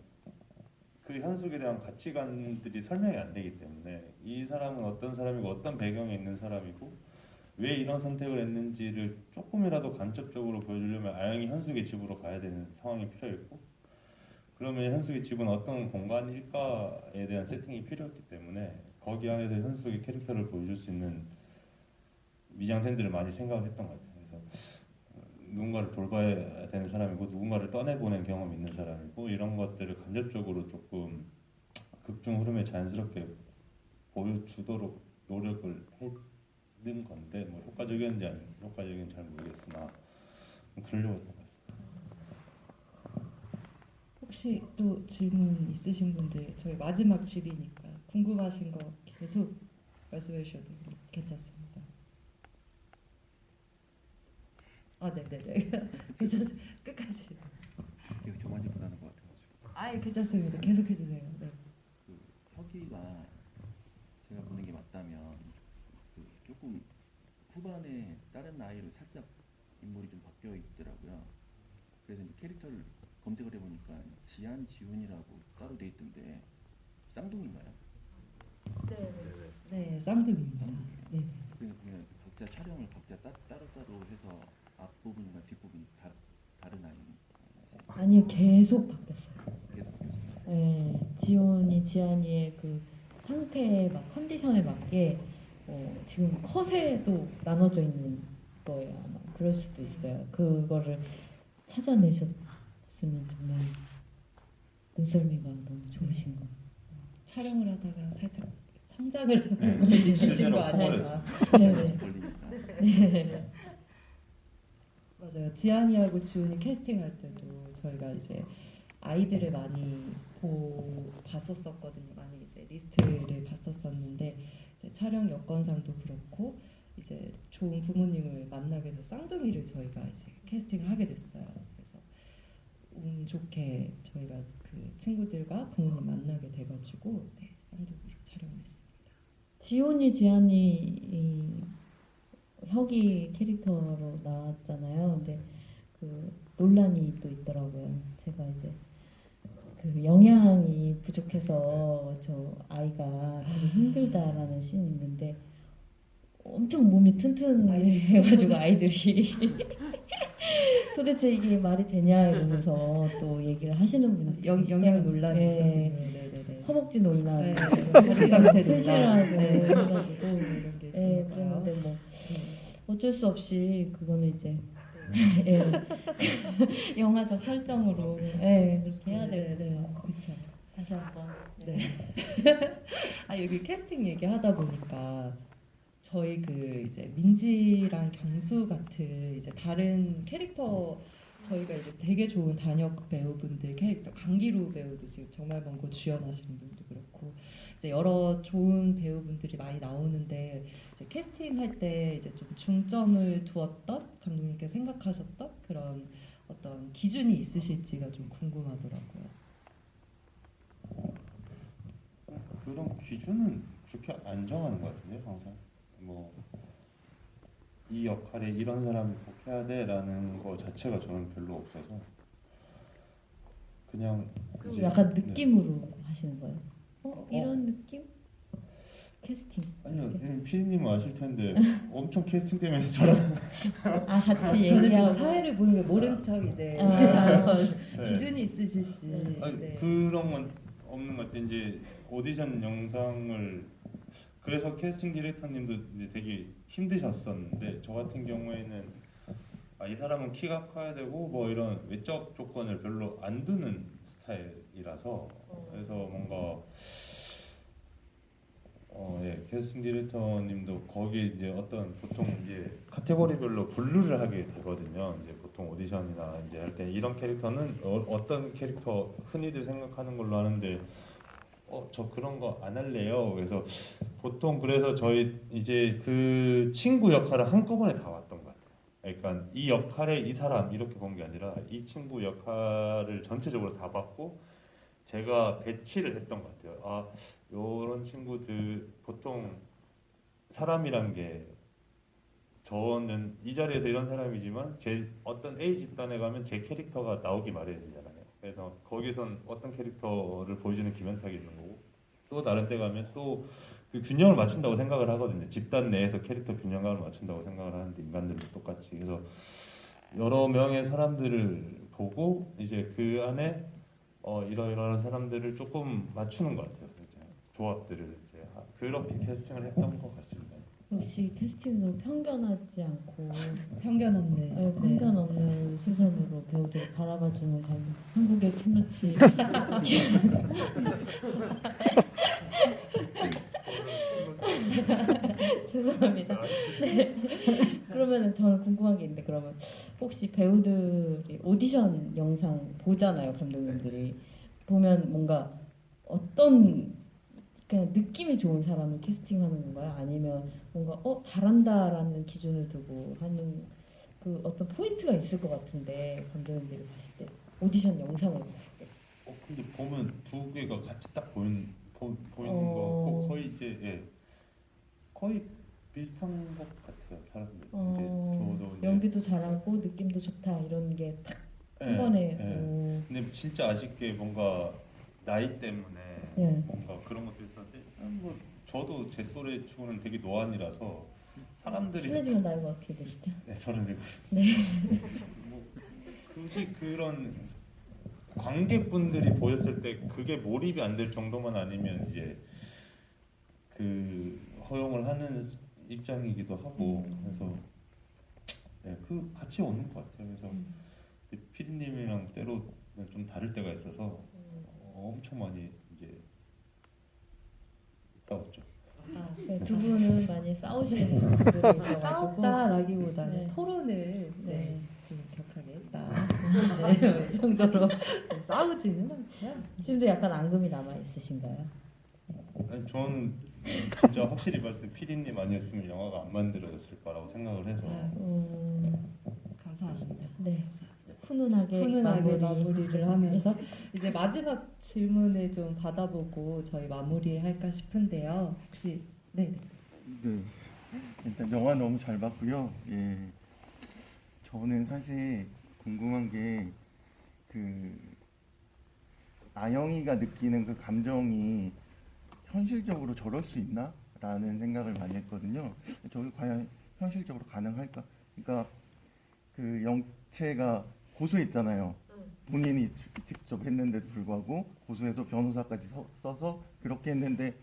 그 현숙에 대한 가치관들이 설명이 안 되기 때문에 이 사람은 어떤 사람이고 어떤 배경에 있는 사람이고 왜 이런 선택을 했는지를 조금이라도 간접적으로 보여주려면 아영이 현숙의 집으로 가야 되는 상황이 필요했고 그러면 현숙의 집은 어떤 공간일까에 대한 세팅이 필요했기 때문에 거기 안에서 현숙의 캐릭터를 보여줄 수 있는 미장센들을 많이 생각을 했던 것 같아요. 그래서 누군가를 돌봐야 되는 사람이고 누군가를 떠내보낸 경험이 있는 사람이고 이런 것들을 간접적으로 조금 극중 흐름에 자연스럽게 보여주도록 노력을 했는 건데 뭐 효과적이었는지 안 효과적인지 잘 모르겠으나 그러려고 했던 것 같습니다. 혹시 또 질문 있으신 분들 저희 마지막 집이니까 궁금하신 거 계속 말씀해 주셔도 괜찮습니다. 네네네. 괜찮습니다. 끝까지. 이거 저만 질문하는 것 같아가지고. 괜찮습니다. 계속 해주세요. 네. 그 혁이가 제가 보는 게 맞다면 그 조금 후반에 다른 아이로 살짝 인물이 좀 바뀌어 있더라고요. 그래서 이제 캐릭터를 검색을 해보니까 지한 지훈이라고 따로 돼 있던데 쌍둥이인가요? 네, 쌍둥이입니다. 네. 그래서 그냥 각자 촬영을 각자 따로따로 해서 앞부분과 뒷부분이 다른 아이 아니요 계속 바뀌었어요. 계속 바뀌었습니다. 네, 지훈이 지한이의 그 상태에 막 컨디션에 맞게 지금 컷에도 나눠져 있는 거예요. 아마 그럴 수도 있어요. 그거를 찾아내셨으면 정말 눈썰미가 너무 좋으신 거. 촬영을 하다가 살짝 성장을 네, 하신 거 실제로 아닌가. 네네. 걸리니까. 맞아요. 지안이하고 지훈이 캐스팅할 때도 저희가 이제 아이들을 많이 봤었었거든요. 많이 이제 리스트를 봤었었는데 이제 촬영 여건상도 그렇고 이제 좋은 부모님을 만나게 돼서 쌍둥이를 저희가 이제 캐스팅을 하게 됐어요. 그래서 운 좋게 저희가 그 친구들과 부모님 만나게 돼가지고 네, 쌍둥이로 촬영을 했습니다. 지훈이 지안이 이 혁이 캐릭터로 나왔잖아요. 근데 그 논란이 또 있더라고요. 제가 이제 그 영양이 부족해서 저 아이가 되게 힘들다라는 씬이 있는데 엄청 몸이 튼튼해가지고 아이들이 도대체 이게 말이 되냐 이러면서 또 얘기를 하시는 분들 영양 논란이 네. 있었는데 네네네. 허벅지 논란, 네. 다리 상태 튼실하고 논란. 네. 해가지고 이런 게 예, 있었나 봐요. 그랬는데 뭐 어쩔 수 없이 그거는 이제 예, 영화적 혈정으로 예, 그렇게 해야 네, 되는데 네, 그렇죠. 다시 한번 네. 아 여기 캐스팅 얘기하다 보니까 저희 그 이제 민지랑 경수 같은 이제 다른 캐릭터 저희가 이제 되게 좋은 단역 배우분들 캐릭터 강기루 배우도 지금 정말 먼 곳 주연하시는 분도 그렇고 이제 여러 좋은 배우분들이 많이 나오는데 이제 캐스팅할 때 이제 좀 중점을 두었던 감독님께서 생각하셨던 그런 어떤 기준이 있으실지가 좀 궁금하더라고요. 그런 기준은 그렇게 안 정하는 것 같은데 항상 뭐 이 역할에 이런 사람이 꼭 해야 돼라는 거 자체가 저는 별로 없어서 그냥 그럼 이제 약간 네. 느낌으로 하시는 거예요? 이런 느낌? 캐스팅 아니요, 이렇게. 피디님은 아실 텐데 엄청 캐스팅 때문에 저랑 아 같이 저는 지금 얘기하고 사회를 보는 게 모른 척 이제 아. 그런 네. 기준이 있으실지. 아니, 네. 그런 건 없는 것 같아요. 이제 오디션 영상을 그래서 캐스팅 디렉터님도 이제 되게 힘드셨었는데 저 같은 경우에는 이 사람은 키가 커야 되고 뭐 이런 외적 조건을 별로 안 두는 스타일이라서 그래서 뭔가 예, 캐스팅 디렉터님도 거기 이제 어떤 보통 이제 카테고리별로 분류를 하게 되거든요. 이제 보통 오디션이나 이제 할 때 이런 캐릭터는 어떤 캐릭터 흔히들 생각하는 걸로 하는데 저 그런 거 안 할래요. 그래서 보통 그래서 저희 이제 그 친구 역할을 한꺼번에 다 왔던 것 같아요. 그러니까 이 역할에 이 사람 이렇게 본 게 아니라 이 친구 역할을 전체적으로 다 봤고 제가 배치를 했던 것 같아요. 아, 요런 친구들 보통 사람이란 게 저는 이 자리에서 이런 사람이지만 제 어떤 A 집단에 가면 제 캐릭터가 나오기 마련이잖아요. 그래서 거기선 어떤 캐릭터를 보여주는 김현탁이 있는 거고 또 다른 데 가면 또 그 균형을 맞춘다고 생각을 하거든요. 집단 내에서 캐릭터 균형감을 맞춘다고 생각을 하는데 인간들도 똑같이 그래서 여러 명의 사람들을 보고 이제 그 안에 이러이러한 사람들을 조금 맞추는 것 같아요. 이제 조합들을 이제 그렇게 캐스팅을 했던 것 같습니다. 역시 캐스팅도 편견하지 않고 편견 없는. 네, 편견 없는 시선으로 배우들을 바라봐주는 한국의 피누치 죄송합니다. 네. 그러면은 저는 궁금한 게 있는데 그러면 혹시 배우들이 오디션 영상 보잖아요, 감독님들이 보면 뭔가 어떤 그냥 느낌이 좋은 사람을 캐스팅하는 건가요? 아니면 뭔가 잘한다라는 기준을 두고 하는 그 어떤 포인트가 있을 것 같은데 감독님들이 봤을 때 오디션 영상을 봤을 때 근데 보면 두 개가 같이 딱 보이는 어. 거 거의 이제 거의 비슷한 것 같아요. 사람들 이제 저도 이제 연기도 잘하고 느낌도 좋다 이런 게 딱 한 예, 번에 예. 근데 진짜 아쉽게 뭔가 나이 때문에 예. 뭔가 그런 것도 있었는데 뭐 저도 제 또래 치고는 되게 노안이라서 사람들이 실례지만 나이가 어떻게 되시죠? 네, 37. 네. 뭐 굳이 그런 관객분들이 보였을 때 그게 몰입이 안 될 정도만 아니면 이제 그 허용을 하는 입장이기도 하고 그래서 네, 그 같이 오는 것 같아요. 그래서 피디님이랑 때로는 좀 다를 때가 있어서 엄청 많이 이제 싸웠죠. 아, 네, 두 분은 많이 싸우시는 분들이 있어가지고 싸웠다라기보다는 네. 토론을 네. 좀 격하게 했다. 네, 이 정도로 싸우지는 않고요. 지금도 약간 앙금이 남아 있으신가요? 아니, 저는 진짜 확실히 말씀 피디님 아니었으면 영화가 안 만들어졌을 거라고 생각을 해서 감사합니다. 네. 훈훈하게 훈훈하게 마무리를 하면서 이제 마지막 질문을 좀 받아보고 저희 마무리할까 싶은데요. 혹시 네. 네. 일단 영화 너무 잘 봤고요. 예. 저는 사실 궁금한 게 그 아영이가 느끼는 그 감정이 현실적으로 저럴 수 있나? 라는 생각을 많이 했거든요. 저게 과연 현실적으로 가능할까? 그러니까 그 영채가 고소했잖아요. 본인이 직접 했는데도 불구하고 고소해서 변호사까지 써서 그렇게 했는데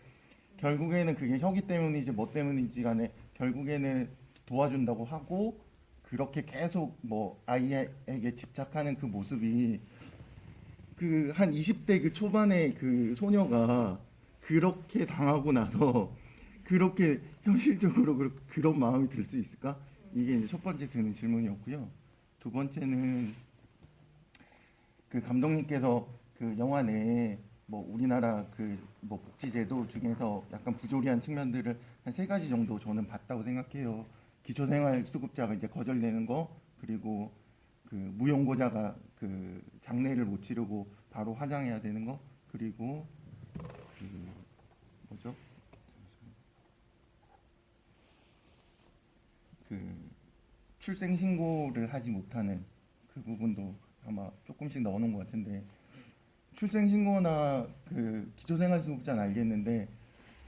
결국에는 그게 혁이 때문인지 뭐 때문인지 간에 결국에는 도와준다고 하고 그렇게 계속 뭐 아이에게 집착하는 그 모습이 그 한 20대 그 초반의 그 소녀가 그렇게 당하고 나서 그렇게 현실적으로 그런 마음이 들 수 있을까? 이게 이제 첫 번째 드는 질문이었고요. 두 번째는 그 감독님께서 그 영화 내에 뭐 우리나라 그 뭐 복지제도 중에서 약간 부조리한 측면들을 한 3가지 정도 저는 봤다고 생각해요. 기초생활수급자가 이제 거절되는 거, 그리고 그 무용고자가 그 장례를 못 치르고 바로 화장해야 되는 거, 그리고 그 뭐죠? 그 출생 신고를 하지 못하는 그 부분도 아마 조금씩 넣어놓은 것 같은데 출생 신고나 그 기초생활수급자는 알겠는데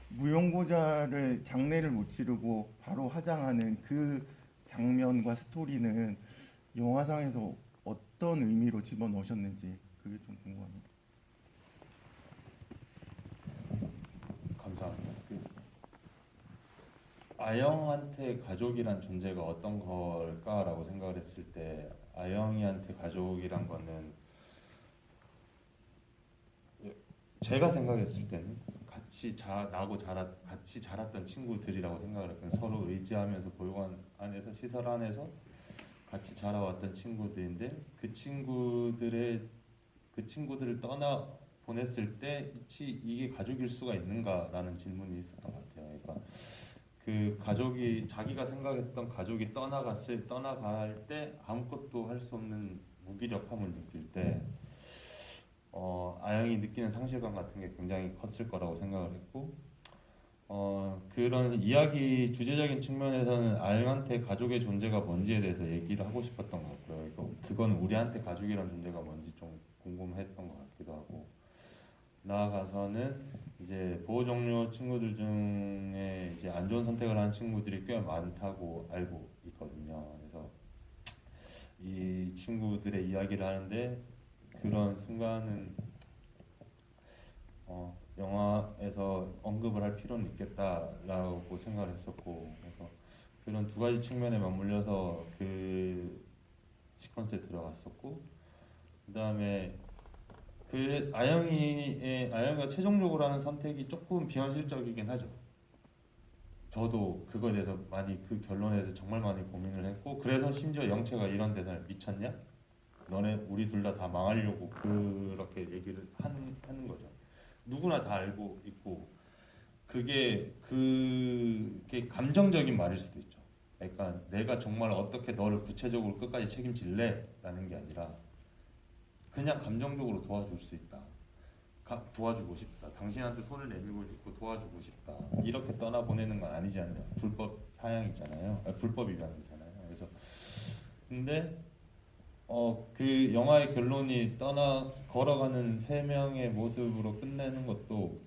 무용고자를 장례를 못 치르고 바로 화장하는 그 장면과 스토리는 영화상에서 어떤 의미로 집어넣으셨는지 그게 좀 궁금합니다. 감사합니다. 아영한테 가족이란 존재가 어떤 걸까라고 생각을 했을 때 아영이한테 가족이란 거는 제가 생각했을 때는 같이 자랐던 친구들이라고 생각을 했거든요. 서로 의지하면서 보육원 안에서 시설 안에서 같이 자라왔던 친구들인데 그 친구들을 떠나 보냈을 때 이게 가족일 수가 있는가라는 질문이 있었던 것 같아요. 그러니까 그 가족이 자기가 생각했던 가족이 떠나갈 때 아무것도 할 수 없는 무기력함을 느낄 때 아영이 느끼는 상실감 같은 게 굉장히 컸을 거라고 생각을 했고 그런 이야기 주제적인 측면에서는 아영한테 가족의 존재가 뭔지에 대해서 얘기를 하고 싶었던 것 같고요. 그건 우리한테 가족이란 존재가 뭔지 좀 궁금했던 것 같기도 하고 나아가서는 이제 보호 종료 친구들 중에 이제 안 좋은 선택을 한 친구들이 꽤 많다고 알고 있거든요. 그래서 이 친구들의 이야기를 하는데 그런 순간은 영화에서 언급을 할 필요는 있겠다라고 생각을 했었고 그래서 그런 2가지 측면에 맞물려서 그 시퀀스에 들어갔었고 그 다음에 그 아영이가 최종적으로 하는 선택이 조금 비현실적이긴 하죠. 저도 그거에 대해서 많이 그 결론에 대해서 정말 많이 고민을 했고 그래서 심지어 영채가 이런 대사를 미쳤냐? 너네 우리 둘 다 망하려고 그렇게 얘기를 하는 거죠. 누구나 다 알고 있고 그게 감정적인 말일 수도 있죠. 그러니까 내가 정말 어떻게 너를 구체적으로 끝까지 책임질래? 라는 게 아니라 그냥 감정적으로 도와줄 수 있다. 도와주고 싶다. 당신한테 손을 내밀고 싶고 도와주고 싶다. 이렇게 떠나보내는 건 아니지 않냐. 불법 사양이잖아요. 불법 위반이잖아요. 그래서 근데 그 영화의 결론이 걸어가는 3명의 모습으로 끝내는 것도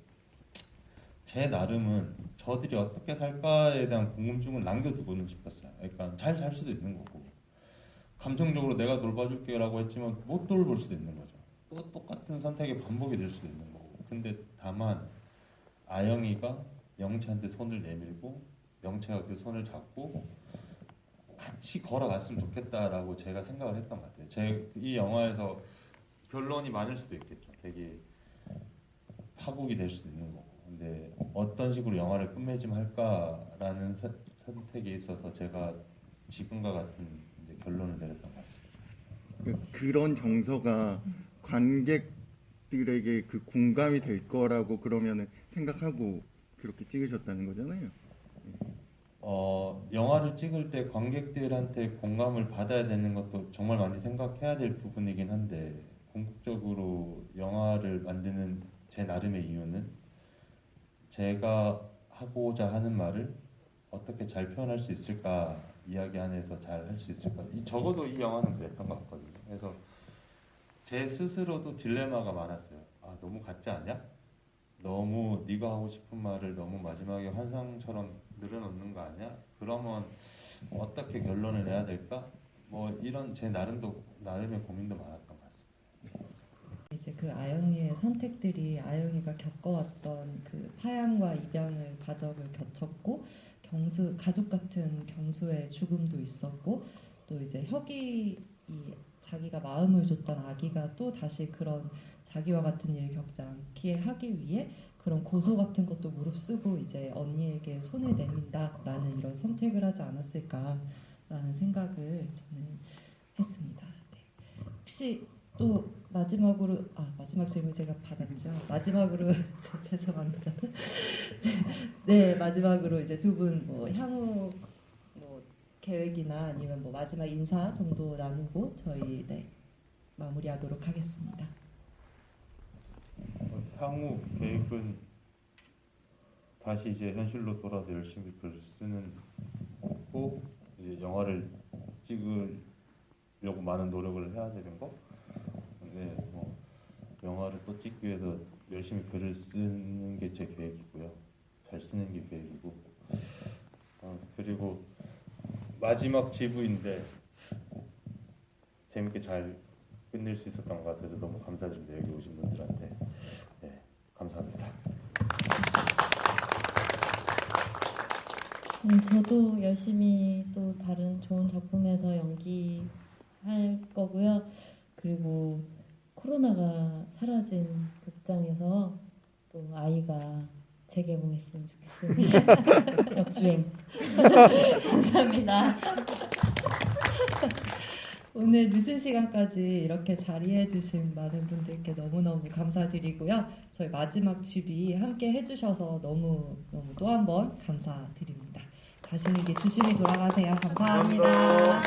제 나름은 저들이 어떻게 살까에 대한 궁금증을 남겨두고는 싶었어요. 그러니까 잘 살 수도 있는 거고 감정적으로 내가 돌봐줄게라고 했지만 못 돌볼 수도 있는 거죠. 또 똑같은 선택의 반복이 될 수도 있는 거고 근데 다만 아영이가 영채한테 손을 내밀고 영채가 그 손을 잡고 같이 걸어갔으면 좋겠다라고 제가 생각을 했던 것 같아요. 이 영화에서 변론이 많을 수도 있겠죠. 되게 파국이 될 수도 있는 거고. 근데 어떤 식으로 영화를 끝맺음할까라는 선택에 있어서 제가 지금과 같은 이제 결론을 내렸던 것 같습니다. 그런 정서가 관객들에게 그 공감이 될 거라고 그러면은 생각하고 그렇게 찍으셨다는 거잖아요. 영화를 찍을 때 관객들한테 공감을 받아야 되는 것도 정말 많이 생각해야 될 부분이긴 한데 궁극적으로 영화를 만드는 제 나름의 이유는 제가 하고자 하는 말을 어떻게 잘 표현할 수 있을까, 이야기 안에서 잘 할 수 있을까. 적어도 이 영화는 그랬던 것 같거든요. 그래서 제 스스로도 딜레마가 많았어요. 아, 너무 같지 않냐? 너무 네가 하고 싶은 말을 너무 마지막에 환상처럼 늘어놓는 거 아니야? 그러면 어떻게 결론을 내야 될까? 뭐 이런 제 나름의 고민도 많았던 것 같습니다. 이제 그 아영이의 선택들이 아영이가 겪어왔던 그 파양과 입양을 과정을 거쳤고 가족 같은 경수의 죽음도 있었고 또 이제 혁이 자기가 마음을 줬던 아기가 또 다시 그런 자기와 같은 일을 겪지 않게 하기 위해 그런 고소 같은 것도 무릅쓰고 이제 언니에게 손을 내민다라는 이런 선택을 하지 않았을까라는 생각을 저는 했습니다. 네. 혹시 또 마지막으로 마지막 질문 제가 받았죠. 마지막으로 죄송합니다. 네, 마지막으로 이제 두 분 뭐 향후 뭐 계획이나 아니면 뭐 마지막 인사 정도 나누고 저희 마무리하도록 하겠습니다. 향후 계획은 다시 이제 현실로 돌아서 열심히 글을 쓰는 거고 이제 영화를 찍으려고 많은 노력을 해야 되는 거. 네, 뭐 영화를 또 찍기 위해서 열심히 글을 쓰는 게 제 계획이고요. 잘 쓰는 게 계획이고. 그리고 마지막 지부인데 재밌게 잘 끝낼 수 있었던 것 같아서 너무 감사드립니다. 여기 오신 분들한테. 네, 감사합니다. 저도 열심히 또 다른 좋은 작품에서 연기할 거고요. 그리고 코로나가 사라진 극장에서 또 아이가 재개봉했으면 좋겠습니다. 역주행. 감사합니다. 오늘 늦은 시간까지 이렇게 자리해주신 많은 분들께 너무너무 감사드리고요. 저희 마지막 쥐비 함께 해주셔서 너무 또 한 번 감사드립니다. 가시는 길 조심히 돌아가세요. 감사합니다.